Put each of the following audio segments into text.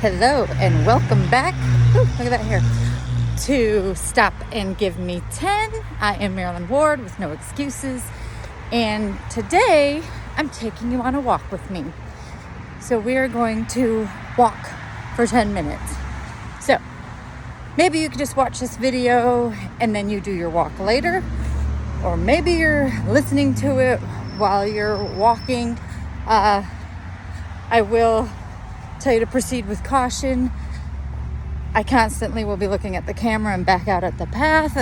Hello and welcome back. Ooh, look at that hair. To Stop and Give Me 10. I am Marilyn Ward with No Excuses. And today I'm taking you on a walk with me. So we're going to walk for 10 minutes. So maybe you could just watch this video and then you do your walk later. Or maybe you're listening to it while you're walking. I will tell you to proceed with caution. I constantly will be looking at the camera and back out at the path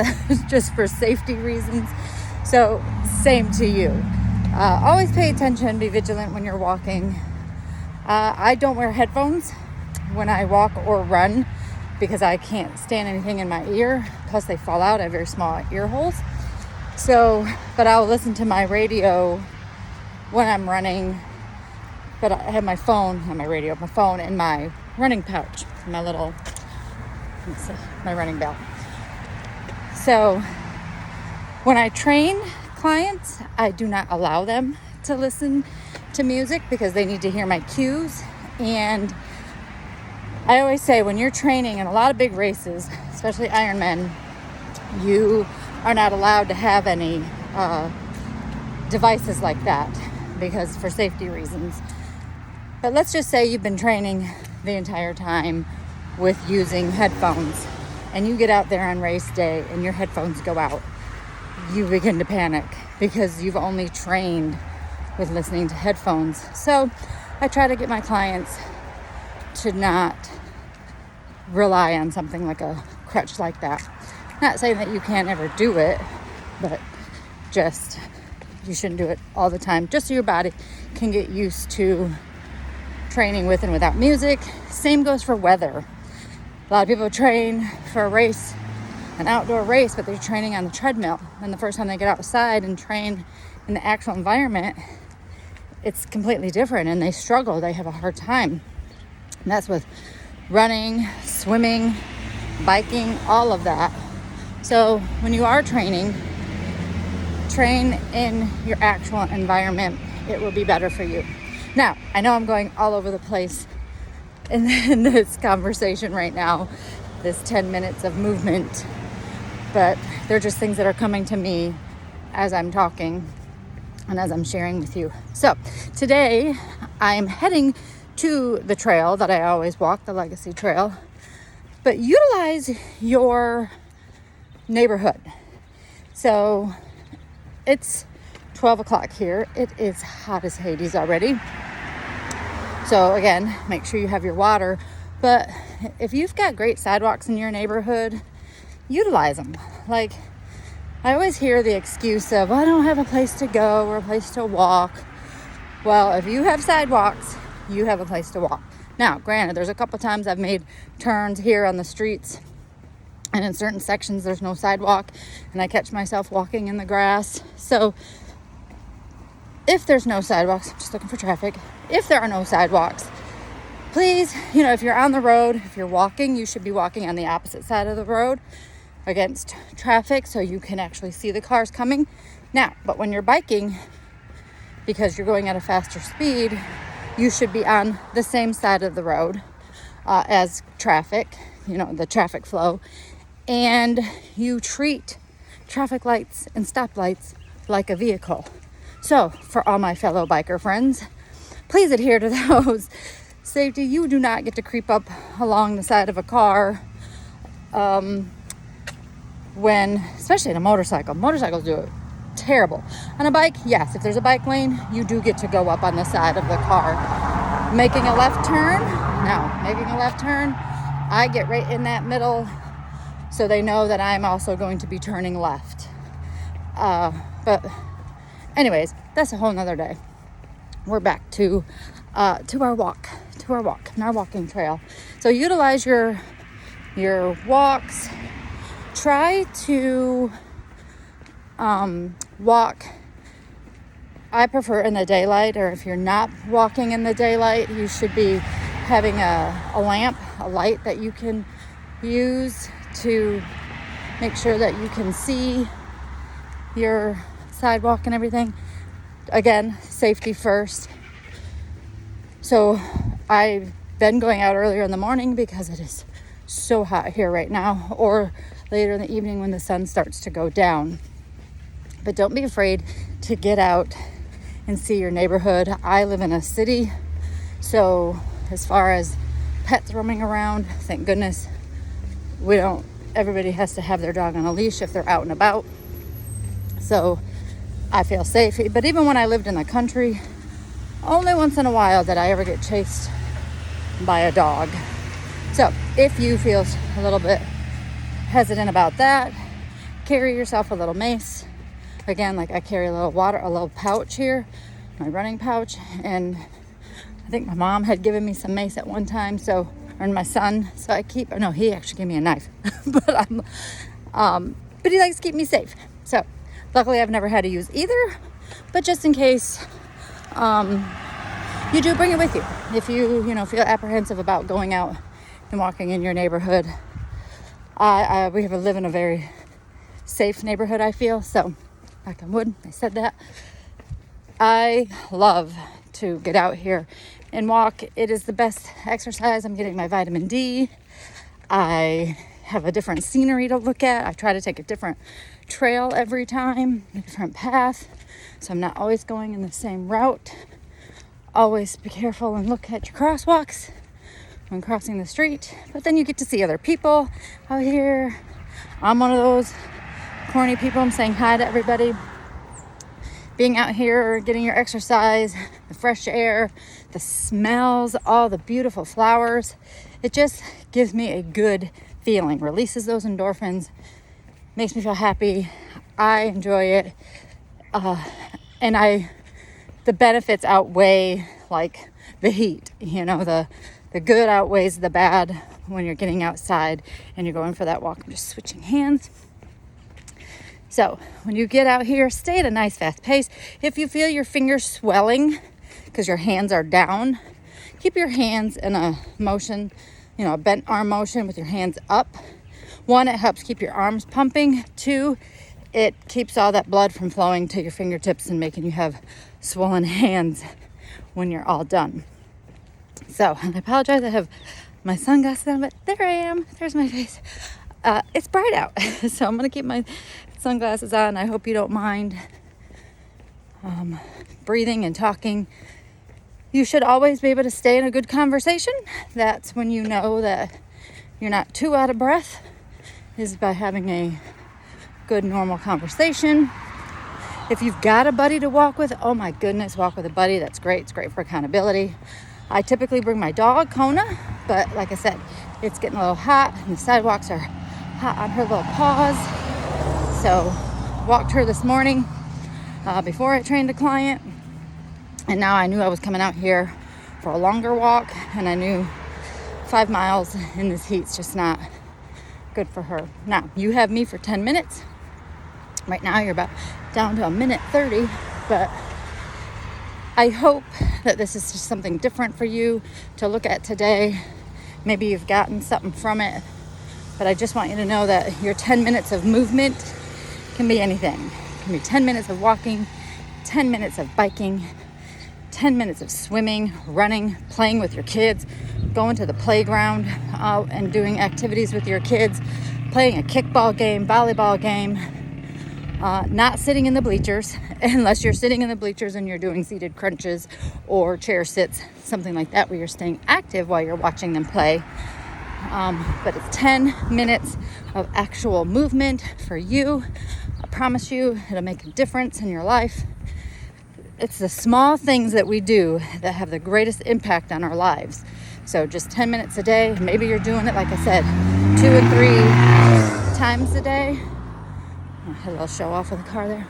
just for safety reasons. So same to you. Always pay attention, be vigilant when you're walking. I don't wear headphones when I walk or run because I can't stand anything in my ear. Plus they fall out. I have very small ear holes. But I'll listen to my radio when I'm running. But I have my phone in my running pouch, my running belt. So when I train clients, I do not allow them to listen to music because they need to hear my cues. And I always say when you're training in a lot of big races, especially Ironman, you are not allowed to have any devices like that because for safety reasons. But let's just say you've been training the entire time with using headphones and you get out there on race day and your headphones go out. You begin to panic because you've only trained with listening to headphones. So I try to get my clients to not rely on something like a crutch like that. Not saying that you can't ever do it, but just you shouldn't do it all the time. Just so your body can get used to training with and without music. Same goes for weather. A lot of people train for a race, an outdoor race, but they're training on the treadmill. And the first time they get outside and train in the actual environment, it's completely different and they struggle. They have a hard time. And that's with running, swimming, biking, all of that. So when you are training, train in your actual environment. It will be better for you. Now, I know I'm going all over the place in this conversation right now, this 10 minutes of movement, but they're just things that are coming to me as I'm talking and as I'm sharing with you. So today I'm heading to the trail that I always walk, the Legacy Trail, but utilize your neighborhood. So it's 12 o'clock here. It is hot as Hades already. So again, make sure you have your water. But if you've got great sidewalks in your neighborhood, utilize them. Like, I always hear the excuse of, I don't have a place to go or a place to walk. Well, if you have sidewalks, you have a place to walk. Now, granted, there's a couple times I've made turns here on the streets and in certain sections there's no sidewalk and I catch myself walking in the grass. So if there's no sidewalks, I'm just looking for traffic. If there are no sidewalks, please, if you're on the road, if you're walking, you should be walking on the opposite side of the road against traffic so you can actually see the cars coming. Now, but when you're biking, because you're going at a faster speed, you should be on the same side of the road as traffic, the traffic flow. And you treat traffic lights and stoplights like a vehicle. So for all my fellow biker friends, please adhere to those. Safety, you do not get to creep up along the side of a car especially in a motorcycle. Motorcycles do it terrible. On a bike, yes, if there's a bike lane, you do get to go up on the side of the car. Making a left turn, I get right in that middle so they know that I'm also going to be turning left. But anyways, that's a whole nother day. We're back to our walk, and our walking trail. So utilize your walks. Try to walk. I prefer in the daylight, or if you're not walking in the daylight, you should be having a lamp, a light that you can use to make sure that you can see your sidewalk and everything. Again, safety first. So I been going out earlier in the morning because it is so hot here right now, or later in the evening when the sun starts to go down. But don't be afraid to get out and see your neighborhood. I live in a city, so as far as pets roaming around, thank goodness everybody has to have their dog on a leash if they're out and about. So I feel safe. But even when I lived in the country, only once in a while did I ever get chased by a dog. So if you feel a little bit hesitant about that, carry yourself a little mace. Again, like I carry a little pouch here, my running pouch, and I think my mom had given me some mace at one time, or my son, so he actually gave me a knife, but he likes to keep me safe. So luckily I've never had to use either, but just in case, you do bring it with you. If you feel apprehensive about going out and walking in your neighborhood, we live in a very safe neighborhood, I feel, so knock on wood, I said that. I love to get out here and walk. It is the best exercise. I'm getting my vitamin D. I have a different scenery to look at. I try to take a different trail every time, a different path, so I'm not always going in the same route. Always be careful and look at your crosswalks when crossing the street, but then you get to see other people out here. I'm one of those corny people. I'm saying hi to everybody. Being out here, getting your exercise, the fresh air, the smells, all the beautiful flowers, it just gives me a good feeling, releases those endorphins, makes me feel happy. I enjoy it, and the benefits outweigh like the heat. The good outweighs the bad when you're getting outside and you're going for that walk. I'm just switching hands. So when you get out here, stay at a nice fast pace. If you feel your fingers swelling because your hands are down, keep your hands in a motion, a bent arm motion with your hands up. 1, it helps keep your arms pumping. 2, it keeps all that blood from flowing to your fingertips and making you have swollen hands when you're all done. So, and I apologize, I have my sunglasses on, but there I am. There's my face. It's bright out, so I'm going to keep my sunglasses on. I hope you don't mind breathing and talking. You should always be able to stay in a good conversation. That's when you know that you're not too out of breath, is by having a good normal conversation. If you've got a buddy to walk with, oh my goodness, walk with a buddy. That's great. It's great for accountability. I typically bring my dog, Kona, but like I said, it's getting a little hot and the sidewalks are hot on her little paws. So walked her this morning before I trained a client, and now I knew I was coming out here for a longer walk, and I knew 5 miles in this heat's just not good for her. Now, you have me for 10 minutes. Right now you're about down to 1:30, but I hope that this is just something different for you to look at today. Maybe you've gotten something from it, but I just want you to know that your 10 minutes of movement can be anything. It can be 10 minutes of walking, 10 minutes of biking, 10 minutes of swimming, running, playing with your kids, going to the playground and doing activities with your kids, playing a kickball game, volleyball game, not sitting in the bleachers, unless you're sitting in the bleachers and you're doing seated crunches or chair sits, something like that, where you're staying active while you're watching them play. But it's 10 minutes of actual movement for you. I promise you it'll make a difference in your life. It's the small things that we do that have the greatest impact on our lives. So just 10 minutes a day. Maybe you're doing it, like I said, 2 and 3 times a day. I had a little show off of the car there.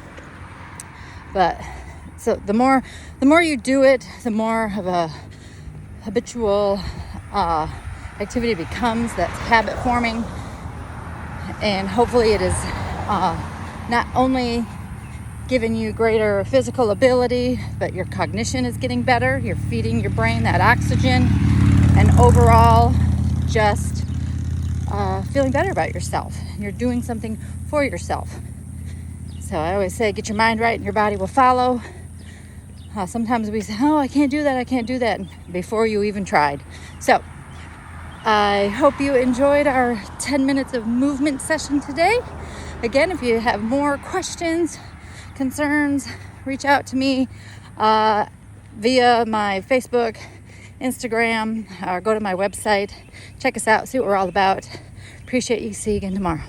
But so the more you do it, the more of a habitual activity becomes, that's habit forming. And hopefully it is not only giving you greater physical ability, but your cognition is getting better. You're feeding your brain that oxygen, and overall just feeling better about yourself. You're doing something for yourself. So I always say, get your mind right and your body will follow. Sometimes we say, oh, I can't do that, before you even tried. So I hope you enjoyed our 10 minutes of movement session today. Again, if you have more questions, concerns, reach out to me via my Facebook, Instagram, or go to my website. Check us out, see what we're all about. Appreciate you. See you again tomorrow.